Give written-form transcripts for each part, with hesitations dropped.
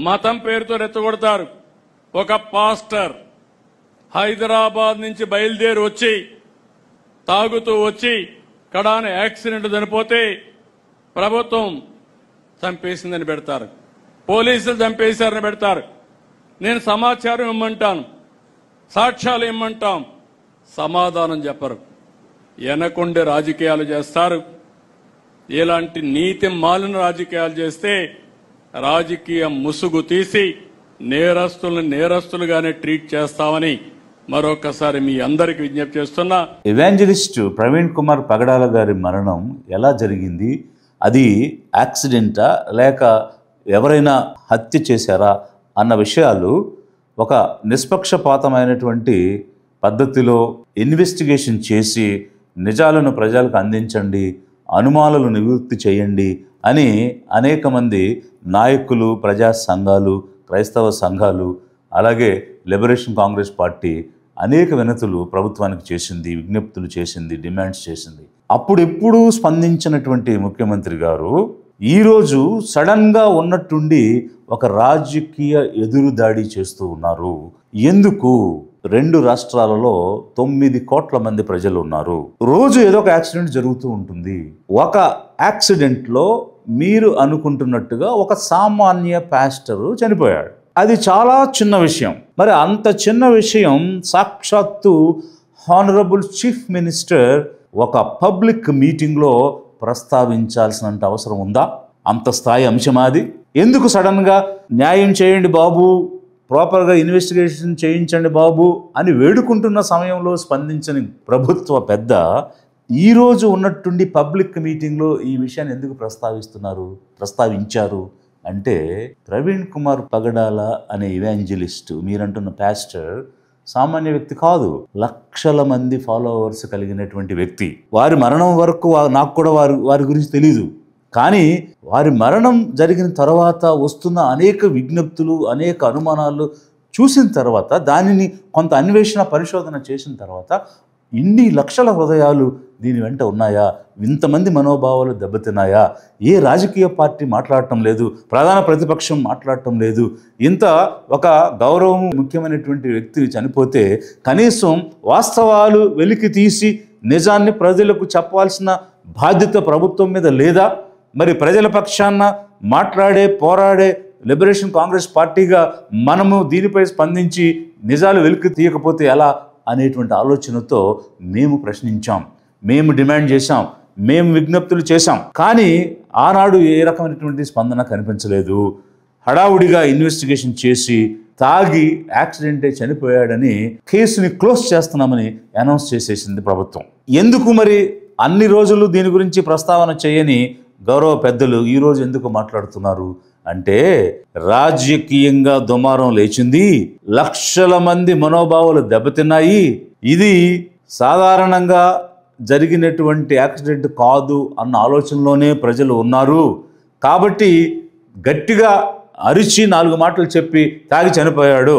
మతం పేరుతో రెచ్చగొడతారు. ఒక పాస్టర్ హైదరాబాద్ నుంచి బయలుదేరి వచ్చి తాగుతూ వచ్చి కడాన యాక్సిడెంట్ చనిపోతే ప్రభుత్వం చంపేసిందని పెడతారు, పోలీసులు చంపేశారని పెడతారు. నేను సమాచారం ఇమ్మంటాను, సాక్ష్యాలు ఇమ్మంటాం, సమాధానం చెప్పరు. వెనకుండే రాజకీయాలు చేస్తారు. ఇలాంటి నీతి మాలిన రాజకీయాలు చేస్తే రాజకీయ ముసుగు తీసి నేరస్తులను నేరస్తులుగానే ట్రీట్ చేస్తామని మరొకసారి మీ అందరికి విజ్ఞప్తి చేస్తున్నా. ఎవాంజలిస్ట్ ప్రవీణ్ కుమార్ పగడాల గారి మరణం ఎలా జరిగింది? అది యాక్సిడెంటా లేక ఎవరైనా హత్య చేశారా అన్న విషయాలు ఒక నిష్పక్షపాతమైనటువంటి పద్ధతిలో ఇన్వెస్టిగేషన్ చేసి నిజాలను ప్రజలకు అందించండి, అనుమానాలను నివృత్తి చేయండి అని అనేక మంది నాయకులు, ప్రజా సంఘాలు, క్రైస్తవ సంఘాలు, అలాగే లిబరేషన్ కాంగ్రెస్ పార్టీ అనేక వినతులు ప్రభుత్వానికి చేసింది, విజ్ఞప్తులు చేసింది, డిమాండ్స్ చేసింది. అప్పుడెప్పుడు స్పందించినటువంటి ముఖ్యమంత్రి గారు ఈరోజు సడన్గా ఉన్నట్టుండి ఒక రాజకీయ ఎదురుదాడి చేస్తూ ఉన్నారు. ఎందుకు? 2 రాష్ట్రాలలో 9 కోట్ల మంది ప్రజలు ఉన్నారు. రోజు ఏదో ఒక యాక్సిడెంట్ జరుగుతూ ఉంటుంది. ఒక యాక్సిడెంట్లో మీరు అనుకుంటున్నట్టుగా ఒక సామాన్య పాస్టరు చనిపోయాడు. అది చాలా చిన్న విషయం. మరి అంత చిన్న విషయం సాక్షాత్తు హానరబుల్ చీఫ్ మినిస్టర్ ఒక పబ్లిక్ మీటింగ్లో ప్రస్తావించాల్సిన అవసరం ఉందా? అంత స్థాయి అంశమాది. ఎందుకు సడన్గా న్యాయం చేయండి బాబు, ప్రాపర్గా ఇన్వెస్టిగేషన్ చేయించండి బాబు అని వేడుకుంటున్న సమయంలో స్పందించని ప్రభుత్వ పెద్ద ఈరోజు ఉన్నట్టుండి పబ్లిక్ మీటింగ్లో ఈ విషయాన్ని ఎందుకు ప్రస్తావించారు అంటే ప్రవీణ్ కుమార్ పగడాల అనే ఇవాంజలిస్ట్, మీరంటున్న పాస్టర్ సామాన్య వ్యక్తి కాదు, లక్షల మంది ఫాలోవర్స్ కలిగినటువంటి వ్యక్తి. వారి మరణం వరకు నాకు కూడా వారి గురించి తెలీదు. కానీ వారి మరణం జరిగిన తర్వాత వస్తున్న అనేక విజ్ఞప్తులు, అనేక అనుమానాలు చూసిన తర్వాత, దానిని కొంత అన్వేషణ పరిశోధన చేసిన తర్వాత ఇన్ని లక్షల హృదయాలు దీని వెంట ఉన్నాయా? ఇంతమంది మనోభావాలు దెబ్బతిన్నాయా? ఏ రాజకీయ పార్టీ మాట్లాడటం లేదు, ప్రధాన ప్రతిపక్షం మాట్లాడటం లేదు. ఇంత ఒక గౌరవం ముఖ్యమైనటువంటి వ్యక్తి చనిపోతే కనీసం వాస్తవాలు వెలికి తీసి నిజాన్ని ప్రజలకు చెప్పాల్సిన బాధ్యత ప్రభుత్వం మీద లేదా? మరి ప్రజల పక్షాన మాట్లాడే, పోరాడే లిబరేషన్ కాంగ్రెస్ పార్టీగా మనము దీనిపై స్పందించి నిజాలు వెలికి తీయకపోతే ఎలా అనేటువంటి ఆలోచనతో మేము ప్రశ్నించాం, మేము డిమాండ్ చేశాం, మేము విజ్ఞప్తులు చేశాం. కానీ ఆనాడు ఏ రకమైనటువంటి స్పందన కనిపించలేదు. హడావుడిగా ఇన్వెస్టిగేషన్ చేసి తాగి యాక్సిడెంటే చనిపోయాడని కేసుని క్లోజ్ చేస్తున్నామని అనౌన్స్ చేసేసింది ప్రభుత్వం. ఎందుకు మరి అన్ని రోజులు దీని గురించి ప్రస్తావన చేయని గౌరవ పెద్దలు ఈరోజు ఎందుకు మాట్లాడుతున్నారు అంటే, రాజకీయంగా దుమారం లేచింది, లక్షల మంది మనోభావాలు దెబ్బతిన్నాయి, ఇది సాధారణంగా జరిగినటువంటి యాక్సిడెంట్ కాదు అన్న ఆలోచనలోనే ప్రజలు ఉన్నారు. కాబట్టి గట్టిగా అరిచి 4 మాటలు చెప్పి తాగి చనిపోయాడు.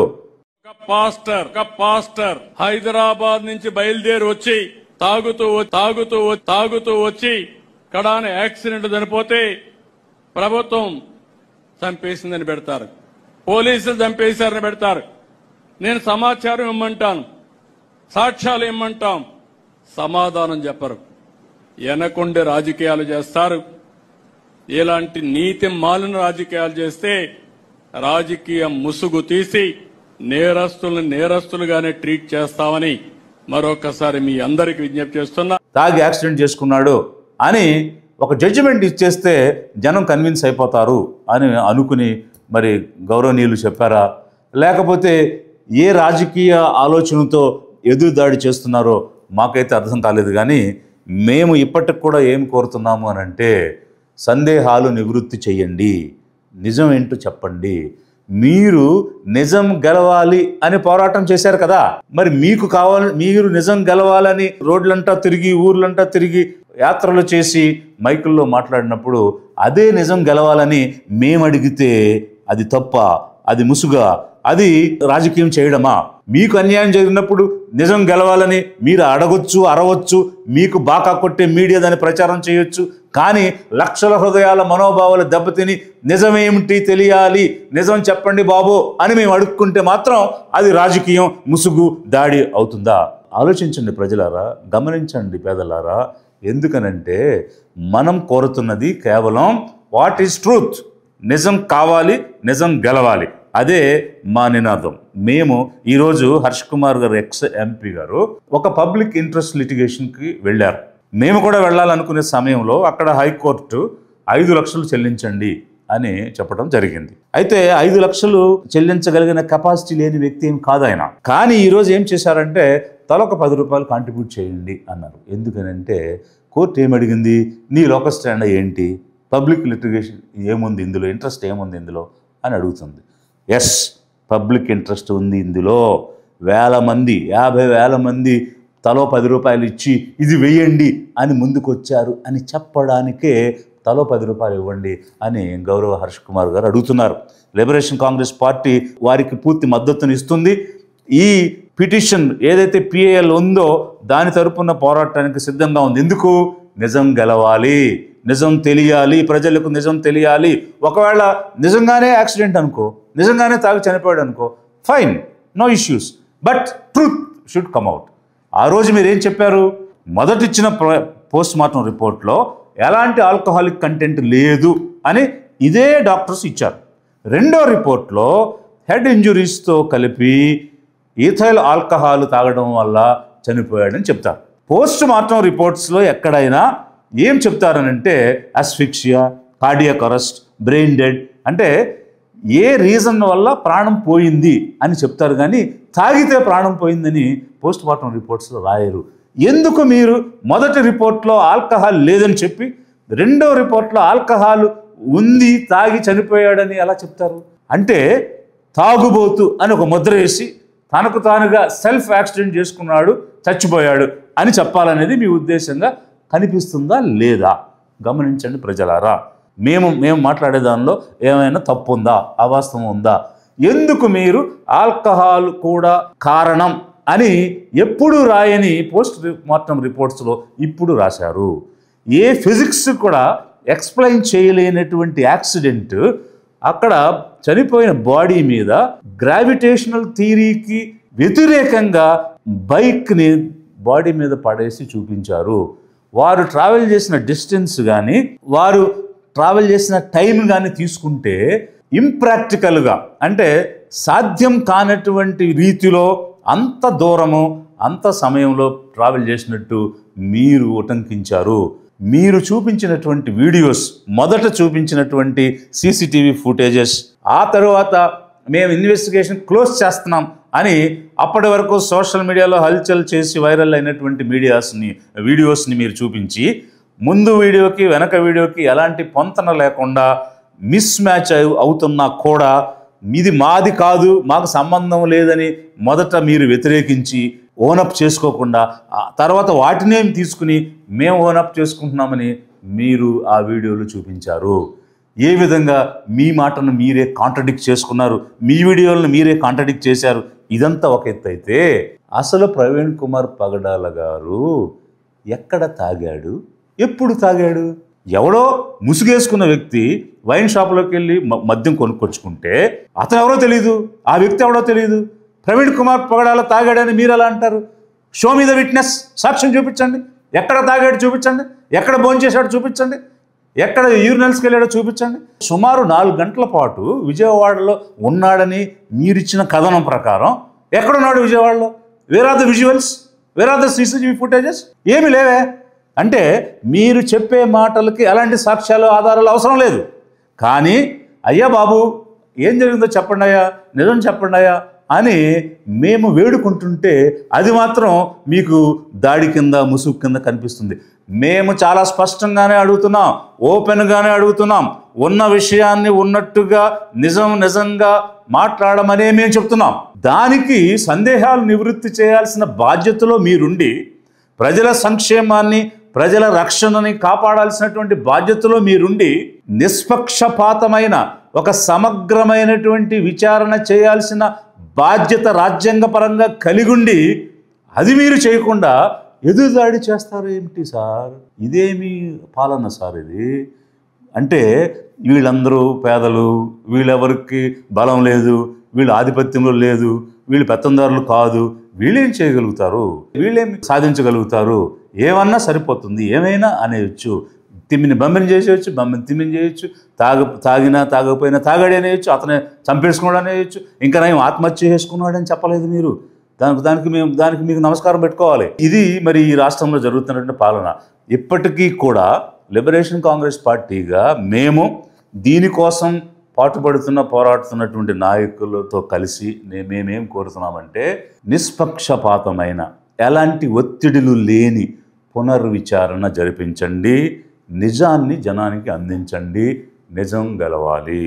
ఒక పాస్టర్ హైదరాబాద్ నుంచి బయలుదేరి వచ్చి తాగుతూ వచ్చి కడాన యాక్సిడెంట్ చనిపోతే ప్రభుత్వం చంపేసిందని పెడతారు, పోలీసులు చంపేశారని పెడతారు. నేను సమాచారం ఇమ్మంటాను, సాక్ష్యాలు ఇమ్మంటాం, సమాధానం చెప్పరు. వెనకుండే రాజకీయాలు చేస్తారు. ఇలాంటి నీతి మాలిన రాజకీయాలు చేస్తే రాజకీయ ముసుగు తీసి నేరస్తులను నేరస్తులుగానే ట్రీట్ చేస్తామని మరొకసారి మీ అందరికి విజ్ఞప్తి చేస్తున్నా. తాగి యాక్సిడెంట్ చేసుకున్నాడు అని ఒక జడ్జిమెంట్ ఇచ్చేస్తే జనం కన్విన్స్ అయిపోతారు అని అనుకుని మరి గౌరవనీయులు చెప్పారా? లేకపోతే ఏ రాజకీయ ఆలోచనతో ఎదురుదాడి చేస్తున్నారో మాకైతే అర్థం కాలేదు. కానీ మేము ఇప్పటికి కూడా ఏం కోరుతున్నాము అని అంటే, సందేహాలు నివృత్తి చేయండి, నిజం ఏంటో చెప్పండి. మీరు నిజం గెలవాలి అని పోరాటం చేశారు కదా, మరి మీరు నిజం గెలవాలని రోడ్లంటా తిరిగి, ఊర్లంటా తిరిగి, యాత్రలు చేసి మైకుల్లో మాట్లాడినప్పుడు అదే నిజం గెలవాలని మేము అడిగితే అది తప్ప, అది ముసుగా, అది రాజకీయం చేయడమా? మీకు అన్యాయం జరిగినప్పుడు నిజం గెలవాలని మీరు అడగొచ్చు, అరవచ్చు, మీకు బాకా కొట్టే మీడియా దాన్ని ప్రచారం చేయొచ్చు. కానీ లక్షల హృదయాల మనోభావాలు దెబ్బతిని నిజమేమిటి తెలియాలి, నిజం చెప్పండి బాబు అని మేము అడుక్కుంటే మాత్రం అది రాజకీయం, ముసుగు, దాడి అవుతుందా? ఆలోచించండి ప్రజలారా, గమనించండి పేదలారా. ఎందుకనంటే మనం కోరుతున్నది కేవలం వాట్ ఈజ్ ట్రూత్, నిజం కావాలి, నిజం గెలవాలి. అదే మా నినాదం. మేము ఈరోజు హర్ష్ కుమార్ గారు ఎక్స్-ఎంపీ గారు ఒక పబ్లిక్ ఇంట్రెస్ట్ లిటిగేషన్కి వెళ్ళారు. మేము కూడా వెళ్ళాలనుకునే సమయంలో అక్కడ హైకోర్టు 5 లక్షలు చెల్లించండి అని చెప్పడం జరిగింది. అయితే 5 లక్షలు చెల్లించగలిగిన కెపాసిటీ లేని వ్యక్తి ఏం కాదు ఆయన. కానీ ఈరోజు ఏం చేశారంటే తలొక 10 రూపాయలు కాంట్రిబ్యూట్ చేయండి అన్నారు. ఎందుకనంటే కోర్టు ఏమడిగింది, నీ లోకల్ స్టాండ్ ఏంటి, పబ్లిక్ లిటిగేషన్ ఏముంది ఇందులో, ఇంట్రెస్ట్ ఏముంది ఇందులో అని అడుగుతుంది. ఎస్, పబ్లిక్ ఇంట్రెస్ట్ ఉంది ఇందులో. 1000 మంది 50,000 మంది తలో 10 రూపాయలు ఇచ్చి ఇది వెయ్యండి అని ముందుకు వచ్చారు అని చెప్పడానికే తలో 10 రూపాయలు ఇవ్వండి అని గౌరవ హర్ష్ కుమార్ గారు అడుగుతున్నారు. లిబరేషన్ కాంగ్రెస్ పార్టీ వారికి పూర్తి మద్దతుని ఇస్తుంది. ఈ పిటిషన్ ఏదైతే పిఏఎల్ ఉందో దాని తరపున పోరాటానికి సిద్ధంగా ఉంది. ఎందుకు? నిజం గెలవాలి, నిజం తెలియాలి, ప్రజలకు నిజం తెలియాలి. ఒకవేళ నిజంగానే యాక్సిడెంట్ అనుకో, నిజంగానే తాగి చనిపోయాడు అనుకో, fine, no issues, but truth should come out. ఆ రోజు మీరు ఏం చెప్పారు? మొదటిచ్చిన పోస్ట్ మార్టం రిపోర్ట్లో ఎలాంటి ఆల్కహాలిక్ కంటెంట్ లేదు అని ఇదే డాక్టర్స్ ఇచ్చారు. రెండో రిపోర్ట్లో హెడ్ ఇంజురీస్తో కలిపి ఈథైల్ ఆల్కహాల్ తాగడం వల్ల చనిపోయాడని చెప్తారు. పోస్ట్ మార్టం రిపోర్ట్స్లో ఎక్కడైనా ఏం చెప్తారనంటే asphyxia, cardiac arrest, brain dead, అంటే ఏ రీజన్ వల్ల ప్రాణం పోయింది అని చెప్తారు. కానీ తాగితే ప్రాణం పోయిందని పోస్ట్ మార్టం రిపోర్ట్స్లో రాయరు. ఎందుకు మీరు మొదటి రిపోర్ట్లో ఆల్కహాల్ లేదని చెప్పి రెండో రిపోర్ట్లో ఆల్కహాల్ ఉంది, తాగి చనిపోయాడని ఎలా చెప్తారు? అంటే తాగుబోతు అని ఒక ముద్ర వేసి తనకు తానుగా సెల్ఫ్ యాక్సిడెంట్ చేసుకున్నాడు, చచ్చిపోయాడు అని చెప్పాలనేది మీ ఉద్దేశంగా కనిపిస్తుందా లేదా? గమనించండి ప్రజలారా. మేము మాట్లాడే దానిలో ఏమైనా తప్పు ఉందా, అవాస్తవం ఉందా? ఎందుకు మీరు ఆల్కహాల్ కూడా కారణం అని ఎప్పుడు రాయని పోస్ట్ మార్టం రిపోర్ట్స్లో ఇప్పుడు రాశారు? ఏ ఫిజిక్స్ కూడా ఎక్స్ప్లెయిన్ చేయలేనటువంటి యాక్సిడెంట్ అక్కడ చనిపోయిన బాడీ మీద గ్రావిటేషనల్ థియరీకి వ్యతిరేకంగా బైక్ని బాడీ మీద పడేసి చూపించారు. వారు ట్రావెల్ చేసిన డిస్టెన్స్ కానీ వారు ట్రావెల్ చేసిన టైం కానీ తీసుకుంటే ఇంప్రాక్టికల్గా, అంటే సాధ్యం కానటువంటి రీతిలో అంత దూరము అంత సమయంలో ట్రావెల్ చేసినట్టు మీరు ఉటంకించారు. మీరు చూపించినటువంటి వీడియోస్, మొదట చూపించినటువంటి సీసీటీవీ ఫుటేజెస్, ఆ తర్వాత మేము ఇన్వెస్టిగేషన్ క్లోజ్ చేస్తున్నాం అని అప్పటి వరకు సోషల్ మీడియాలో హల్చల్ చేసి వైరల్ అయినటువంటి వీడియోస్ని మీరు చూపించి ముందు వీడియోకి వెనక వీడియోకి ఎలాంటి పొంతన లేకుండా మిస్ మ్యాచ్ అవుతున్నా కూడా ఇది మాది కాదు, మాకు సంబంధం లేదని మొదట మీరు వ్యతిరేకించి ఓనప్ చేసుకోకుండా తర్వాత వాటినే తీసుకుని మేము ఓనప్ చేసుకుంటున్నామని మీరు ఆ వీడియోలు చూపించారు. ఏ విధంగా మీ మాటను మీరే కాంట్రడిక్ట్ చేసుకున్నారు, మీ వీడియోలను మీరే కాంట్రడిక్ట్ చేశారు. ఇదంతా ఒక ఎత్తు అయితే అసలు ప్రవీణ్ కుమార్ పగడాల గారు ఎక్కడ తాగాడు, ఎప్పుడు తాగాడు? ఎవడో ముసుగేసుకున్న వ్యక్తి వైన్ షాప్లోకి వెళ్ళి మద్యం కొనుక్కొచ్చుకుంటే అతను ఎవరో తెలియదు, ఆ వ్యక్తి ఎవడో తెలియదు. ప్రవీణ్ కుమార్ పగడాల తాగాడని మీరు ఎలా అంటారు? షో మీ ద విట్నెస్, సాక్ష్యం చూపించండి. ఎక్కడ తాగాడు చూపించండి, ఎక్కడ భోంచేశాడు చూపించండి, ఎక్కడ యూరినల్స్కి వెళ్ళాడో చూపించండి. సుమారు 4 గంటల పాటు విజయవాడలో ఉన్నాడని మీరిచ్చిన కథనం ప్రకారం ఎక్కడున్నాడు విజయవాడలో? Where are the visuals, where are the CCTV footages? ఏమి లేవే. అంటే మీరు చెప్పే మాటలకి అలాంటి సాక్ష్యాలు ఆధారాలు అవసరం లేదు. కానీ అయ్యా బాబు ఏం జరిగిందో చెప్పండి అయ్యా, నిజం చెప్పండి అయ్యా అని మేము వేడుకుంటుంటే అది మాత్రం మీకు దాడి కింద, ముసుగు కింద కనిపిస్తుంది. మేము చాలా స్పష్టంగానే అడుగుతున్నాం, ఓపెన్గానే అడుగుతున్నాం. ఉన్న విషయాన్ని ఉన్నట్టుగా నిజంగా మాట్లాడమనే మేము చెప్తున్నాం. దానికి సందేహాలు నివృత్తి చేయాల్సిన బాధ్యతలో మీరుండి ప్రజల సంక్షేమాన్ని, ప్రజల రక్షణని కాపాడాల్సినటువంటి బాధ్యతలో మీరుండి నిష్పక్షపాతమైన ఒక సమగ్రమైనటువంటి విచారణ చేయాల్సిన బాధ్యత రాజ్యాంగపరంగా కలిగుండి అది మీరు చేయకుండా ఎదురుదాడి చేస్తారు ఏమిటి సార్? ఇదేమి పాలన సార్ ఇది? అంటే వీళ్ళందరూ పేదలు, వీళ్ళెవరికి బలం లేదు, వీళ్ళు ఆధిపత్యంలో లేదు, వీళ్ళు పెత్తందారులు కాదు, వీళ్ళేం చేయగలుగుతారు, వీళ్ళేం సాధించగలుగుతారు, ఏమన్నా సరిపోతుంది, ఏమైనా అనేయచ్చు, తిమ్మిని బమ్మిని చేసేయచ్చు, బమ్మిని తిమ్మిని చేయొచ్చు, తాగినా తాగకపోయినా తాగాడి అనేయచ్చు, అతనే చంపేసుకున్నాడు అనేయచ్చు, ఇంకా నేను ఆత్మహత్య చేసుకున్నాడు అని చెప్పలేదు మీరు. దానికి మీకు నమస్కారం పెట్టుకోవాలి. ఇది మరి ఈ రాష్ట్రంలో జరుగుతున్నటువంటి పాలన. ఇప్పటికీ కూడా లిబరేషన్ కాంగ్రెస్ పార్టీగా మేము దీనికోసం పోరాడుతున్నటువంటి నాయకులతో కలిసి మేమేం కోరుతున్నామంటే, నిష్పక్షపాతమైన ఎలాంటి ఒత్తిడులు లేని పునర్విచారణ జరిపించండి, నిజాన్ని జనానికి అందించండి, నిజం గెలవాలి.